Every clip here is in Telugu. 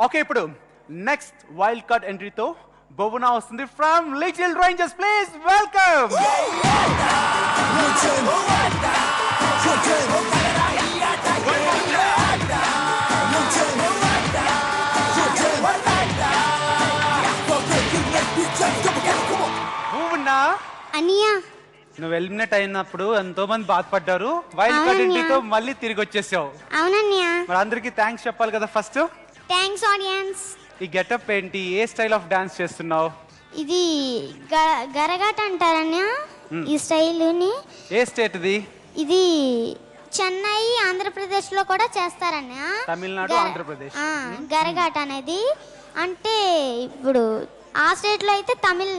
ఓకే, ఇప్పుడు నెక్స్ట్ వైల్డ్ కార్డ్ ఎంట్రీతో బొబునా వస్తుంది from little rangers. Please welcome. Bobuna అనియా, నువ్వు ఎలిమినేట్ అయినప్పుడు ఎంతో మంది బాధపడ్డారు. వైల్డ్ కార్డ్ ఎంట్రీతో మళ్ళీ తిరిగి వచ్చేసావు. అవునన్నయ్య. మరి అందరికి థ్యాంక్స్ చెప్పాలి కదా. First thanks audience. ఈ గెటప్ ఏంటి? ఏ స్టైల్ ఆఫ్ డాన్స్ చేస్తున్నావు? ఇది గరగాట అంటారన్నయ్య ఈ స్టైల్ని. ఏ స్టేట్ ఇది? ఇది చెన్నై, ఆంధ్రప్రదేశ్ లో కూడా చేస్తారన్నయ్య. తమిళనాడు, ఆంధ్రప్రదేశ్. గరగాట అనేది అంటే ఇప్పుడు ఆ స్టేట్ లో అయితే తమిళ్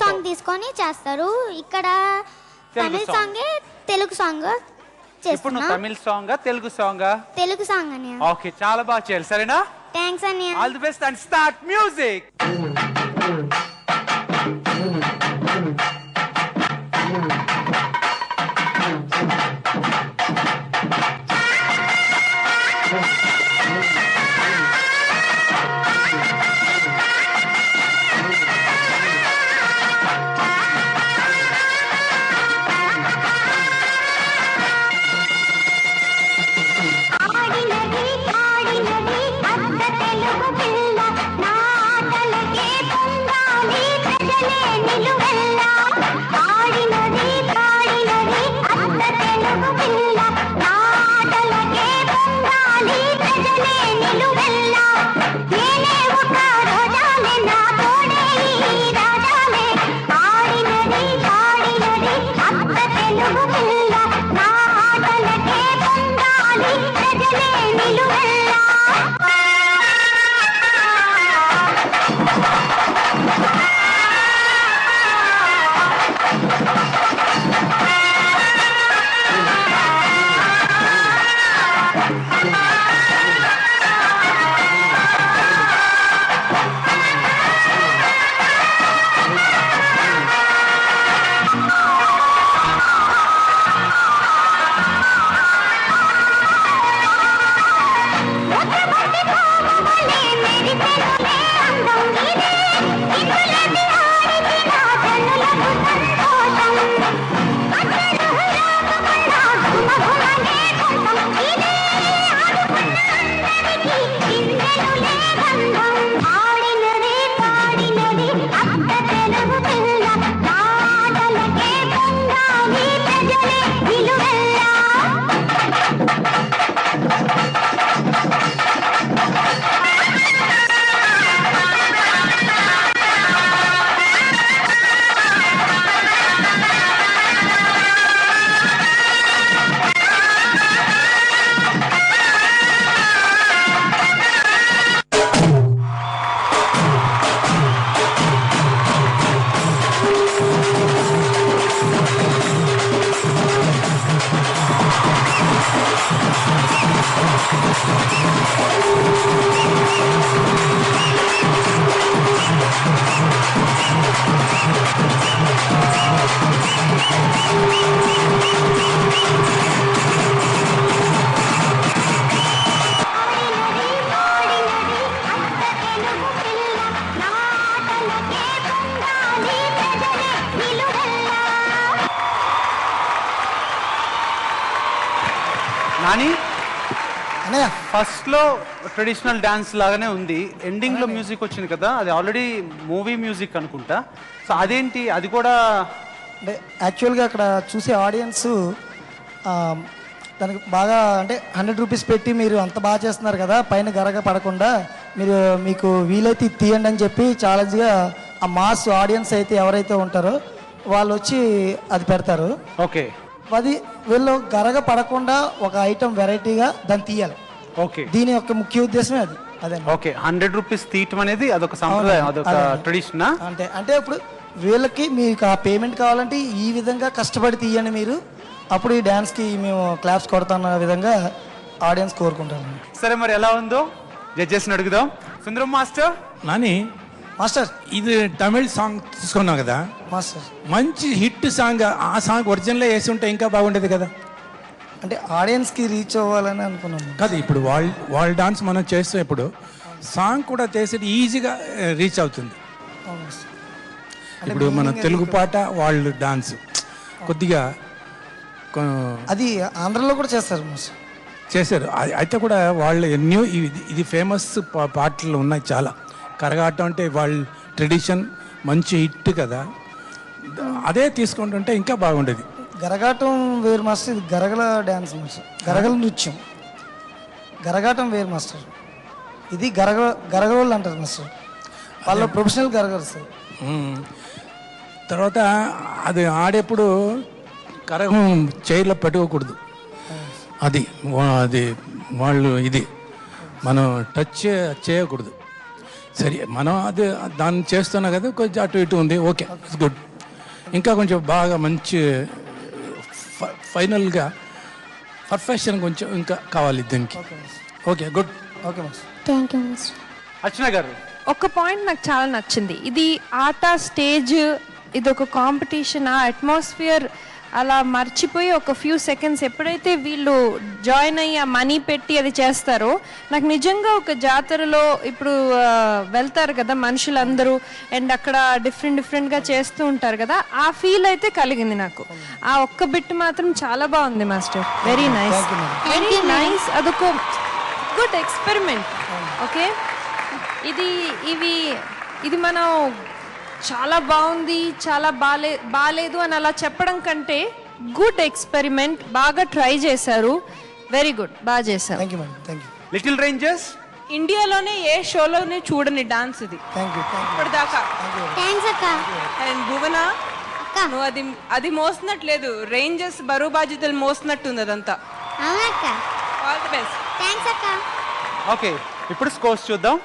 సాంగ్ తీసుకొని చేస్తారు. ఇక్కడ తమిళ సాంగే తెలుగు సాంగ్ ఇప్పుడు నువ్వు Tamil song Telugu song? Telugu song అని. ఓకే, చాలా బాగా చేయాలి. సరేనా? థ్యాంక్స్ అన్నయ్య. All the best and start music. Nani, first లో ట్రెడిషనల్ డాన్స్ లాగానే ఉంది, ఎండింగ్ లో మ్యూజిక్ వచ్చింది కదా, అది ఆల్రెడీ మూవీ మ్యూజిక్ అనుకుంటా. సో అదేంటి? అది కూడా అంటే యాక్చువల్గా అక్కడ చూసే ఆడియన్స్ దానికి బాగా అంటే 100 రూపీస్ పెట్టి మీరు అంత బాగా చేస్తున్నారు కదా, పైన గరగ పడకుండా మీకు వీలైతే తీయండి అని చెప్పి ఛాలెంజ్గా ఆ మాస్ ఆడియన్స్ అయితే ఎవరైతే ఉంటారో వాళ్ళు వచ్చి అది పెడతారు. ఓకే, అది వీళ్ళు గరగ పడకుండా ఒక ఐటమ్ వెరైటీగా దాన్ని తీయాలి. ఓకే, దీని యొక్క ముఖ్య ఉద్దేశమే అది. అదే ఓకే, 100 రూపీస్ తీయటం అనేది అదొక సంప్రదాయం, అదొక ట్రెడిషన్. అంటే ఇప్పుడు వీళ్ళకి మీకు ఆ పేమెంట్ కావాలంటే ఈ విధంగా కష్టపడి తీయండి మీరు, అప్పుడు ఈ డ్యాన్స్కి మేము క్లాప్స్ కొడతాన్న విధంగా ఆడియన్స్ కోరుకుంటాను. సరే, మరి ఎలా ఉందో జడ్జెస్ని అడుగుదాం. సుందరం మాస్టర్. నాని మాస్టర్, ఇది తమిళ్ సాంగ్ తీసుకున్నావు కదా మాస్టర్, మంచి హిట్ సాంగ్, ఆ సాంగ్ ఒరిజినల్ వేసి ఉంటే ఇంకా బాగుండేది కదా. అంటే ఆడియన్స్కి రీచ్ అవ్వాలని అనుకున్నాము కదా. ఇప్పుడు వాళ్ళ డాన్స్ మనం చేస్తే ఇప్పుడు సాంగ్ కూడా చేసేది ఈజీగా రీచ్ అవుతుంది. అవును మాస్టర్. ఇప్పుడు మన తెలుగు పాట వాళ్ళు డాన్స్ కొద్దిగా అది ఆంధ్రలో కూడా చేస్తారు మాస్టర్. చేశారు. అయితే కూడా వాళ్ళు ఎన్నో ఇది ఫేమస్ పాటలు ఉన్నాయి చాలా. కరగాటం అంటే వాళ్ళ ట్రెడిషన్ మంచి హిట్ కదా, అదే తీసుకుంటుంటే ఇంకా బాగుండేది. గరగాటం వేరు మాస్టర్, ఇది గరగల డ్యాన్స్ మాస్టర్, గరగల నృత్యం. గరగాటం వేరు మాస్టర్, ఇది గరగలోళ్ళు అంటారు మాస్టర్, వాళ్ళ ప్రొఫెషనల్ గరగలు సార్. తర్వాత అది ఆడేప్పుడు కరగం చైర్లో పెట్టుకోకూడదు, అది వాళ్ళు ఇది మనం టచ్ చేయకూడదు. సరే మనం అది దాన్ని చేస్తున్నా కదా, కొంచెం అటు ఇటు ఉంది, ఓకే ఇట్స్ గుడ్. ఇంకా కొంచెం బాగా మంచి ఫైనల్గా పర్ఫెక్షన్ కొంచెం ఇంకా కావాలి దీనికి. Okay good. Okay master. Thank you master. Archana గారు, ఒక పాయింట్ నాకు చాలా నచ్చింది. ఇది ఆట స్టేజ్, ఇది ఒక కాంపిటీషన్, ఆ అట్మాస్ఫియర్ అలా మర్చిపోయి ఒక ఫ్యూ సెకండ్స్ ఎప్పుడైతే వీళ్ళు జాయిన్ అయ్యి ఆ మనీ పెట్టి అది చేస్తారో, నాకు నిజంగా ఒక జాతరలో ఇప్పుడు వెళ్తారు కదా మనుషులందరూ, అండ్ అక్కడ డిఫరెంట్గా చేస్తూ ఉంటారు కదా, ఆ ఫీల్ అయితే కలిగింది నాకు. ఆ ఒక్క బిట్ మాత్రం చాలా బాగుంది master. Very nice, very nice. అదొక గుడ్ ఎక్స్పెరిమెంట్. ఓకే, ఇది మనం చాలా బాగుంది, చాలా బాలేదు అని అలా చెప్పడం కంటే గుడ్ ఎక్స్పెరిమెంట్, బాగా ట్రై చేశారు, వెరీ గుడ్, బాగా చేశారు. Thank you madam. Thank you. Little rangers ఇండియాలోనే ఏ షోలోనే చూడని డాన్స్ ఇది థ్యాంక్ యూ. ఇప్పటిదాకా. థ్యాంక్స్ అక్క. అండ్ భువన, నువ్వు అది మోస్తున్నట్లేదు, రేంజర్స్ బరువు బాధ్యతలు మోస్తున్నట్టుంది అదంతా. అవునక్క. All the best. థ్యాంక్స్ అక్క. ఓకే, ఇప్పుడు స్కోర్స్ చూద్దాం.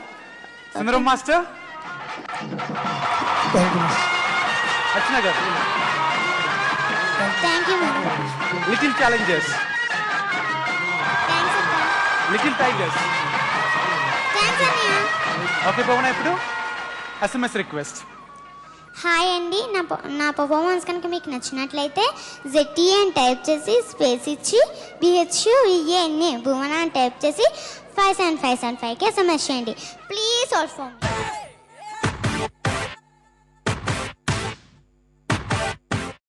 Sundaram master, thank you master. Archana గారు, thank you madam. Little challengers, thanks అక్క. Little tigers. థ్యాంక్స్ అన్నయ్య. ఓకే పవన, ఇప్పుడు ఎస్ఎంఎస్ రిక్వెస్ట్. హాయ్ అండి, నా పర్ఫార్మెన్స్ కనుక మీకు నచ్చినట్లయితే ZTE అని టైప్ చేసి స్పేస్ ఇచ్చి BHUENA భువన అని టైప్ చేసి 57575కి SMS చేయండి. Please all for